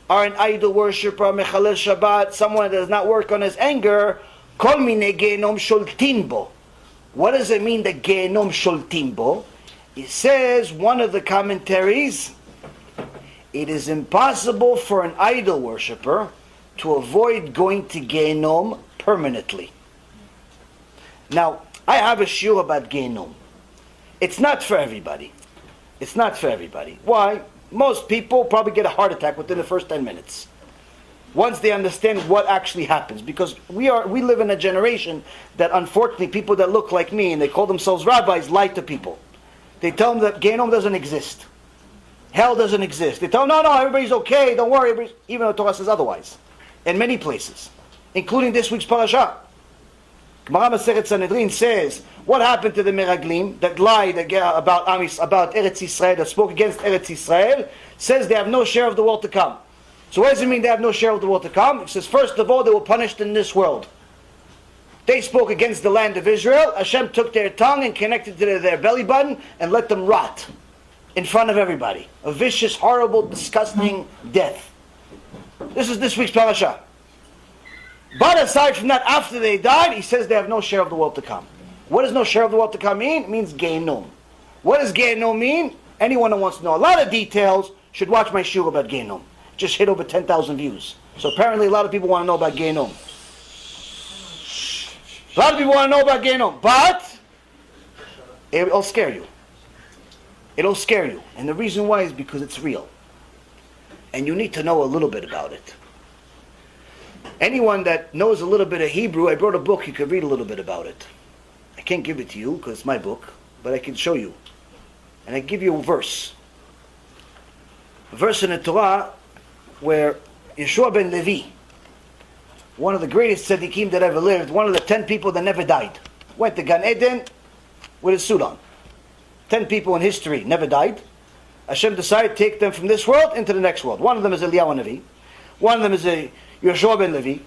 are an idol worshiper, mechalel Shabbat, someone that does not work on his anger, kol mine gehenom sholtin bo. What does it mean that gehenom sholtin bo? It says, one of the commentaries, it is impossible for an idol worshiper to avoid going to Gehenom permanently. Now, I have a shiur about Gehenom. It's not for everybody. It's not for everybody. Why? Most people probably get a heart attack within the first 10 minutes. Once they understand what actually happens. Because we live in a generation that unfortunately people that look like me and they call themselves rabbis lie to people. They tell them that Gehenom doesn't exist. Hell doesn't exist. They tell them, no, everybody's okay, don't worry, even though Torah says otherwise. In many places, including this week's parasha. Gemara Masechet Sanhedrin says, what happened to the Meraglim that lied about Eretz Yisrael, that spoke against Eretz Yisrael, says they have no share of the world to come. So what does it mean they have no share of the world to come? It says, first of all, they were punished in this world. They spoke against the land of Israel. Hashem took their tongue and connected to their belly button and let them rot in front of everybody. A vicious, horrible, disgusting death. This is this week's parasha. But aside from that, after they died, he says they have no share of the world to come. What does no share of the world to come mean? It means Gehenom. What does Gehenom mean? Anyone who wants to know a lot of details should watch my shiur about Gehenom. Just hit over 10,000 views. So apparently a lot of people want to know about Gehenom. A lot of people want to know about Gehenom. But it'll scare you. It'll scare you. And the reason why is because it's real. And you need to know a little bit about it. Anyone that knows a little bit of Hebrew, I brought a book, you could read a little bit about it. I can't give it to you because it's my book, but I can show you. And I give you a verse. A verse in the Torah where Yeshua ben Levi, one of the greatest tzaddikim that ever lived, one of the 10 people that never died, went to Gan Eden with his suit on. 10 people in history never died. Hashem decided to take them from this world into the next world. One of them is Eliyahu Navi. One of them is Yeshua ben Levi.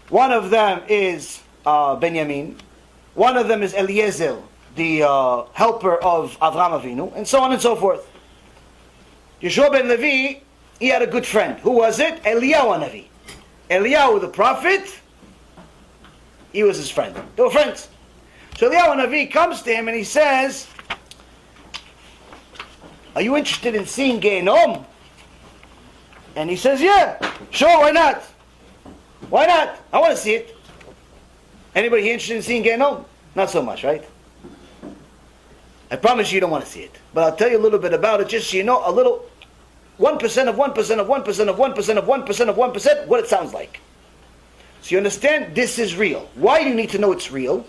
One of them is Benjamin. One of them is Eliezer, the helper of Avraham Avinu, and so on and so forth. Yeshua ben Levi, he had a good friend. Who was it? Eliyahu Navi. Eliyahu the prophet, he was his friend. They were friends. So Eliyahu Navi comes to him and he says, are you interested in seeing Gehenom? And he says, yeah, sure, why not? Why not? I want to see it. Anybody here interested in seeing Gehenom? Not so much, right? I promise you don't want to see it. But I'll tell you a little bit about it, just so you know a little 1% of 1% of 1% of 1% of 1% of 1%, what it sounds like. So you understand? This is real. Why do you need to know it's real?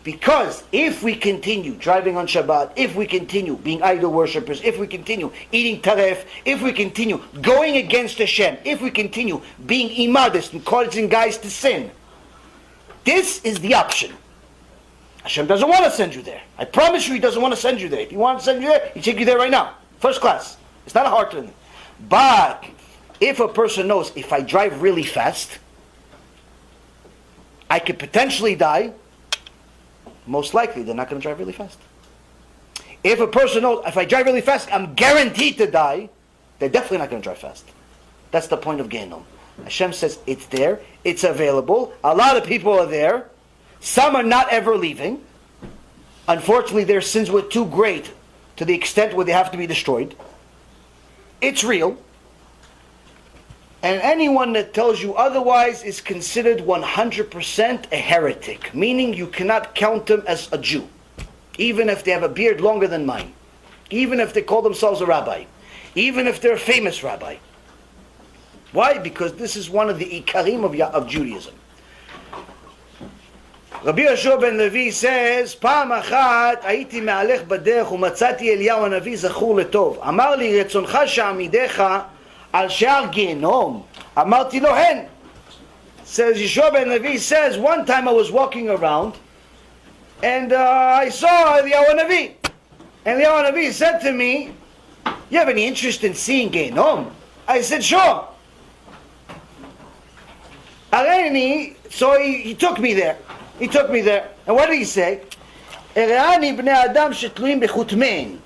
Because if we continue driving on Shabbat, if we continue being idol worshippers, if we continue eating taref, if we continue going against Hashem, if we continue being immodest and causing guys to sin, this is the option. Hashem doesn't want to send you there. I promise you He doesn't want to send you there. If He wants to send you there, He'll take you there right now. First class. It's not a hard thing. But if a person knows, if I drive really fast, I could potentially die, most likely they're not going to drive really fast. If a person knows, if I drive really fast, I'm guaranteed to die, they're definitely not going to drive fast. That's the point of Gehenom. Hashem says it's there, it's available, a lot of people are there, some are not ever leaving. Unfortunately, their sins were too great to the extent where they have to be destroyed. It's real. And anyone that tells you otherwise is considered 100% a heretic. Meaning you cannot count them as a Jew. Even if they have a beard longer than mine. Even if they call themselves a rabbi. Even if they're a famous rabbi. Why? Because this is one of the ikarim of Judaism. Rabbi Yeshua ben Levi says, פעם אחת הייתי מהלך בדרך ומצאתי אליהו הנביא זכור לטוב. אמר לי, רצונך שעמידך על שער גיהנום. אמרתי לו, הן. Says Yeshua ben Levi says, one time I was walking around and I saw Eliyahu Hanavi. And Eliyahu Hanavi said to me, you have any interest in seeing Gehenom? I said, sure. So he took me there. He took me there. And what did he say? הראני בני אדם שתלויים בחוטמיהם.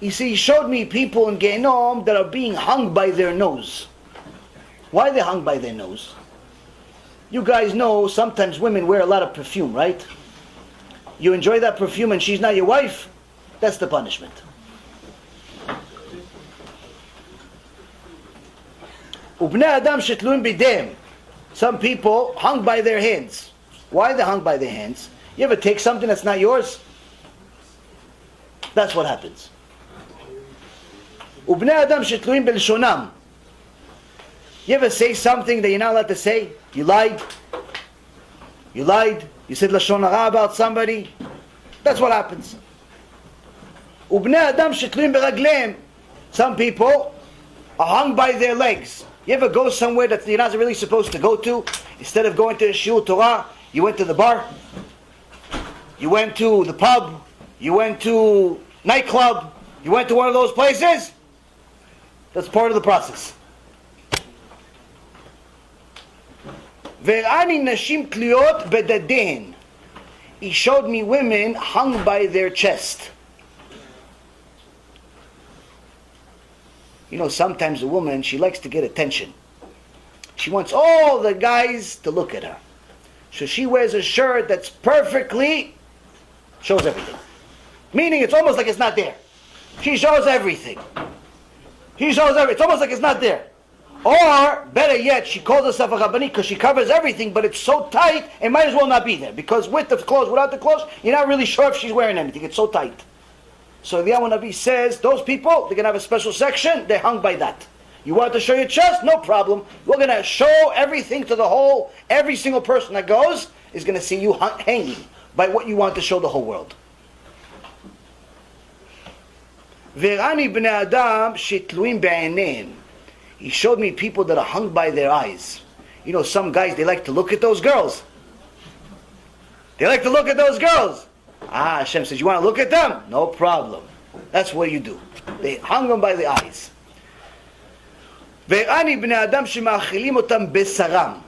You see, he showed me people in Gehenom that are being hung by their nose. Why are they hung by their nose? You guys know sometimes women wear a lot of perfume, right? You enjoy that perfume and she's not your wife? That's the punishment. Ubnei Adam shetluim bidem. Some people hung by their hands. Why are they hung by their hands? You ever take something that's not yours? That's what happens. Ubnei Adam shetluim belshonam. You ever say something that you're not allowed to say? You lied. You lied. You said lashon hara about somebody. That's what happens. Ubnei Adam shetluim beragleim. Some people are hung by their legs. You ever go somewhere that you're not really supposed to go to? Instead of going to a shiur Torah, you went to the bar. You went to the pub. You went to nightclub. You went to one of those places. That's part of the process. Verani nashim kliot bedadehen. He showed me women hung by their chest. You know, sometimes a woman, she likes to get attention. She wants all the guys to look at her. So she wears a shirt that's perfectly, shows everything. Meaning it's almost like it's not there. She shows everything. She shows everything. It's almost like it's not there. Or, better yet, she calls herself a Rabbanit because she covers everything, but it's so tight, it might as well not be there. Because with the clothes, without the clothes, you're not really sure if she's wearing anything. It's so tight. So the Eliyahu Navi says, those people, they're going to have a special section, they're hung by that. You want to show your chest? No problem. We're going to show everything to the whole, every single person that goes is going to see you hanging by what you want to show the whole world. Verani bnei Adam shetluim be'einein. He showed me people that are hung by their eyes. You know, some guys, they like to look at those girls. They like to look at those girls. Hashem says, you want to look at them? No problem. That's what you do. They hung them by the eyes. Ve'ani bnei Adam shema'achilim otam besaram.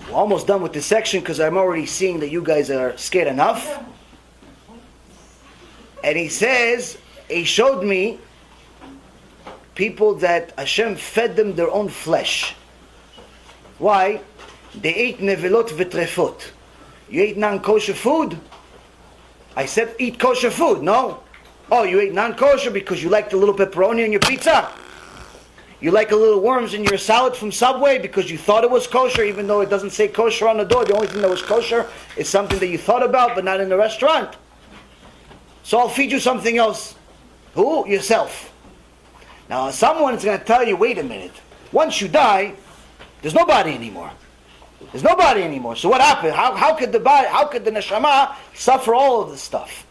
We're almost done with this section because I'm already seeing that you guys are scared enough. And he says, he showed me people that Hashem fed them their own flesh. Why? They ate nevelot v'trefot. You ate non-kosher food? I said eat kosher food, no? Oh, you ate non-kosher because you like the little pepperoni in your pizza? You like a little worms in your salad from Subway because you thought it was kosher even though it doesn't say kosher on the door. The only thing that was kosher is something that you thought about but not in the restaurant. So I'll feed you something else. Who? Yourself. Now someone's going to tell you, wait a minute. Once you die, there's nobody anymore. There's nobody anymore. So what happened? How could the body, how could the neshama suffer all of this stuff?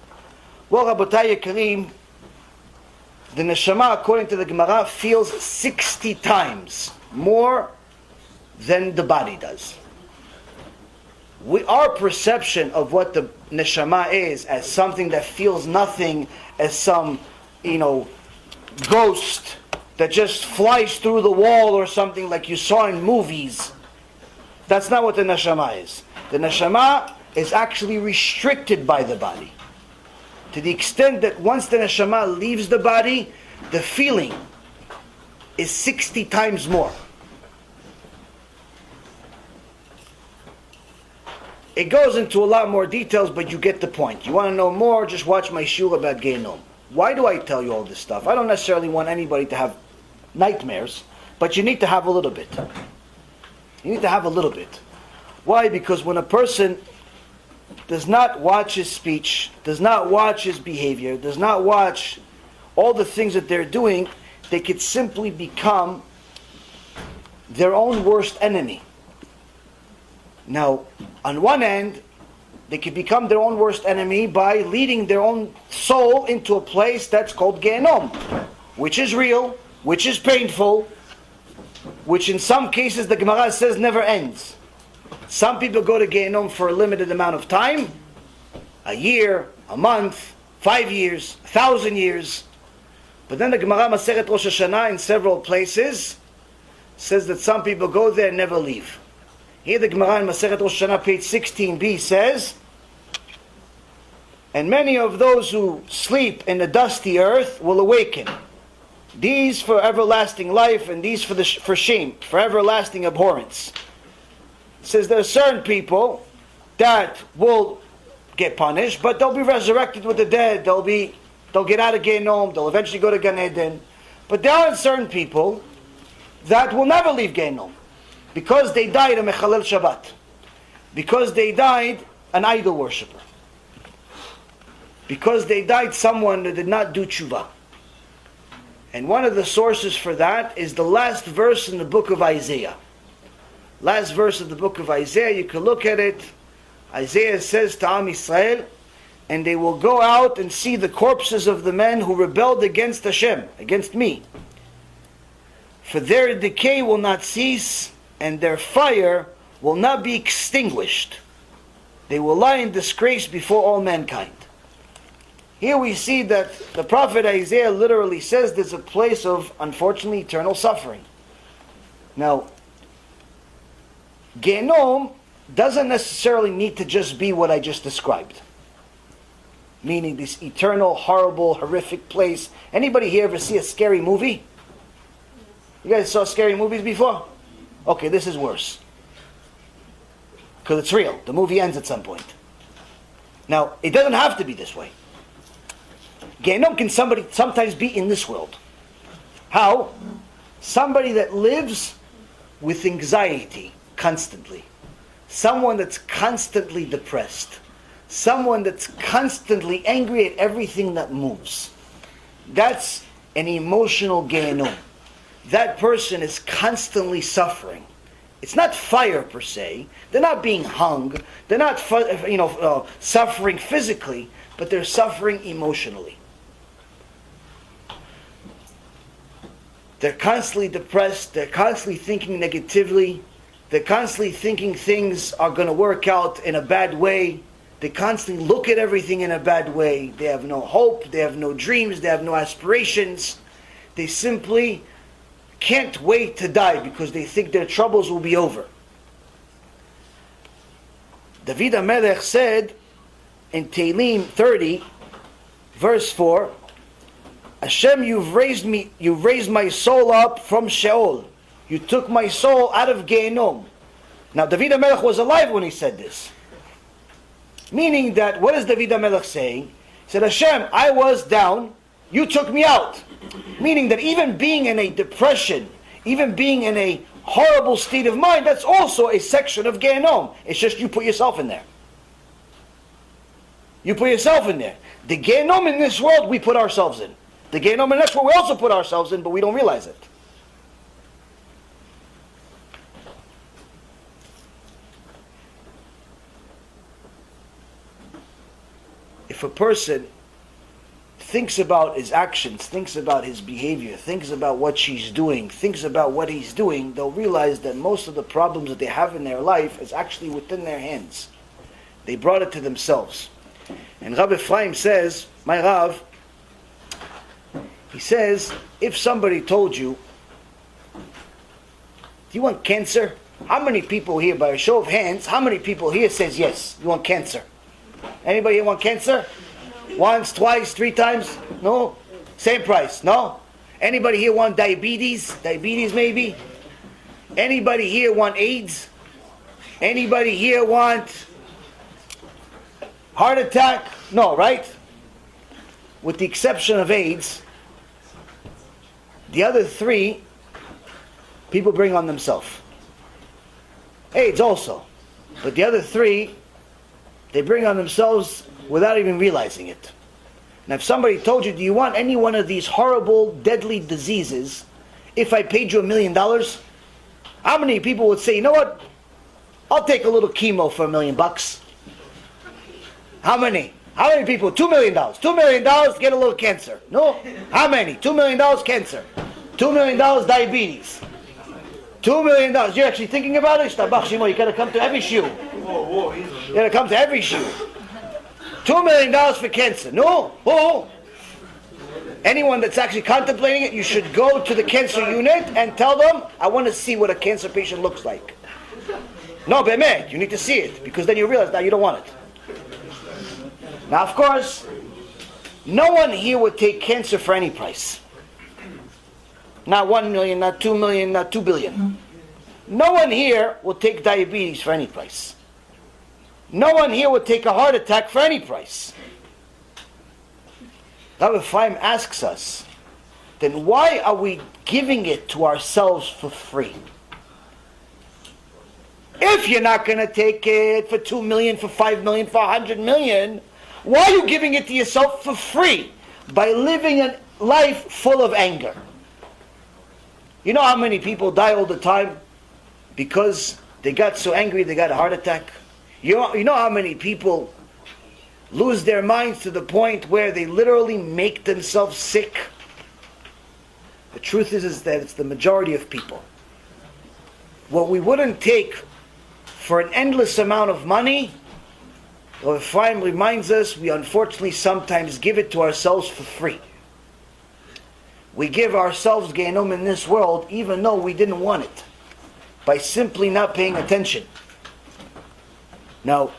Well, Rabotai Yekarim, the neshama, according to the Gemara, feels 60 times more than the body does. Our perception of what the neshama is as something that feels nothing, as some, ghost that just flies through the wall or something like you saw in movies. That's not what the neshama is. The neshama is actually restricted by the body. To the extent that once the neshama leaves the body, the feeling is 60 times more. It goes into a lot more details, but you get the point. You want to know more, just watch my shiur about Gehenom. Why do I tell you all this stuff? I don't necessarily want anybody to have nightmares, but you need to have a little bit. You need to have a little bit. Why? Because when a person does not watch his speech, does not watch his behavior, does not watch all the things that they're doing, they could simply become their own worst enemy. Now, on one end, they could become their own worst enemy by leading their own soul into a place that's called Gehenom, which is real, which is painful, which in some cases the Gemara says never ends. Some people go to Gehenom for a limited amount of time, a year, a month, 5 years, 1,000 years. But then the Gemara Masechet Rosh Hashanah in several places says that some people go there and never leave. Here the Gemara in Masechet Rosh Hashanah page 16b says, And many of those who sleep in the dusty earth will awaken. These for everlasting life, and these for shame, for everlasting abhorrence. It says there are certain people that will get punished, but they'll be resurrected with the dead. They'll get out of Gehenom. They'll eventually go to Gan Eden. But there are certain people that will never leave Gehenom because they died a Mechalel Shabbat, because they died an idol worshiper, because they died someone that did not do tshuva. And one of the sources for that is the last verse in the book of Isaiah. Last verse of the book of Isaiah, you can look at it. Isaiah says to Am Yisrael, and they will go out and see the corpses of the men who rebelled against Hashem, against me. For their decay will not cease, and their fire will not be extinguished. They will lie in disgrace before all mankind. Here we see that the prophet Isaiah literally says there's a place of, unfortunately, eternal suffering. Now, Gehenom doesn't necessarily need to just be what I just described. Meaning this eternal, horrible, horrific place. Anybody here ever see a scary movie? You guys saw scary movies before? Okay, this is worse. Because it's real. The movie ends at some point. Now, it doesn't have to be this way. Gehenom can sometimes be in this world. How? Somebody that lives with anxiety constantly. Someone that's constantly depressed. Someone that's constantly angry at everything that moves. That's an emotional Gehenom. That person is constantly suffering. It's not fire per se. They're not being hung. They're not suffering physically, but they're suffering emotionally. They're constantly depressed. They're constantly thinking negatively. They're constantly thinking things are going to work out in a bad way. They constantly look at everything in a bad way. They have no hope. They have no dreams. They have no aspirations. They simply can't wait to die because they think their troubles will be over. David HaMelech said in Tehillim 30, verse 4, Hashem, you've raised my soul up from Sheol. You took my soul out of Gehenom. Now, David HaMelech was alive when he said this. Meaning that, what is David HaMelech saying? He said, Hashem, I was down, you took me out. Meaning that even being in a depression, even being in a horrible state of mind, that's also a section of Gehenom. It's just you put yourself in there. You put yourself in there. The Gehenom in this world, we put ourselves in. The Gehenom in the next world, we also put ourselves in, but we don't realize it. If a person thinks about his actions, thinks about his behavior, thinks about what she's doing, thinks about what he's doing, they'll realize that most of the problems that they have in their life is actually within their hands. They brought it to themselves. And Rav Ephraim says, my Rav, he says, if somebody told you, do you want cancer? How many people here, by a show of hands, how many people here says yes, you want cancer? Anybody here want cancer? Once, twice, 3 times? No? Same price? No? Anybody here want diabetes? Diabetes maybe? Anybody here want AIDS? Anybody here want heart attack? No, right? With the exception of AIDS, the other 3 people bring on themselves. AIDS also. But the other 3, they bring on themselves without even realizing it. Now if somebody told you, do you want any one of these horrible, deadly diseases if I paid you $1 million? How many people would say, you know what? I'll take a little chemo for $1 million. How many? How many people? $2 million. $2 million to get a little cancer. No? How many? $2 million cancer. $2 million diabetes. $2 million. You're actually thinking about it? You gotta come to every shoe. You gotta come to every shoe. $2 million for cancer. No? Oh. Anyone that's actually contemplating it, you should go to the cancer unit and tell them, I want to see what a cancer patient looks like. No, be'emet, you need to see it, because then you realize now you don't want it. Now, of course, no one here would take cancer for any price. Not 1 million, not 2 million, not 2 billion. No one here will take diabetes for any price. No one here would take a heart attack for any price. Rabbi Chaim asks us, then why are we giving it to ourselves for free? If you're not going to take it for 2 million, for 5 million, for 100 million, why are you giving it to yourself for free? By living a life full of anger. You know how many people die all the time because they got so angry they got a heart attack? You know how many people lose their minds to the point where they literally make themselves sick? The truth is that it's the majority of people. What we wouldn't take for an endless amount of money, Rabbi Chaim reminds us, we unfortunately sometimes give it to ourselves for free. We give ourselves Gehinnom in this world even though we didn't want it, by simply not paying attention. Now,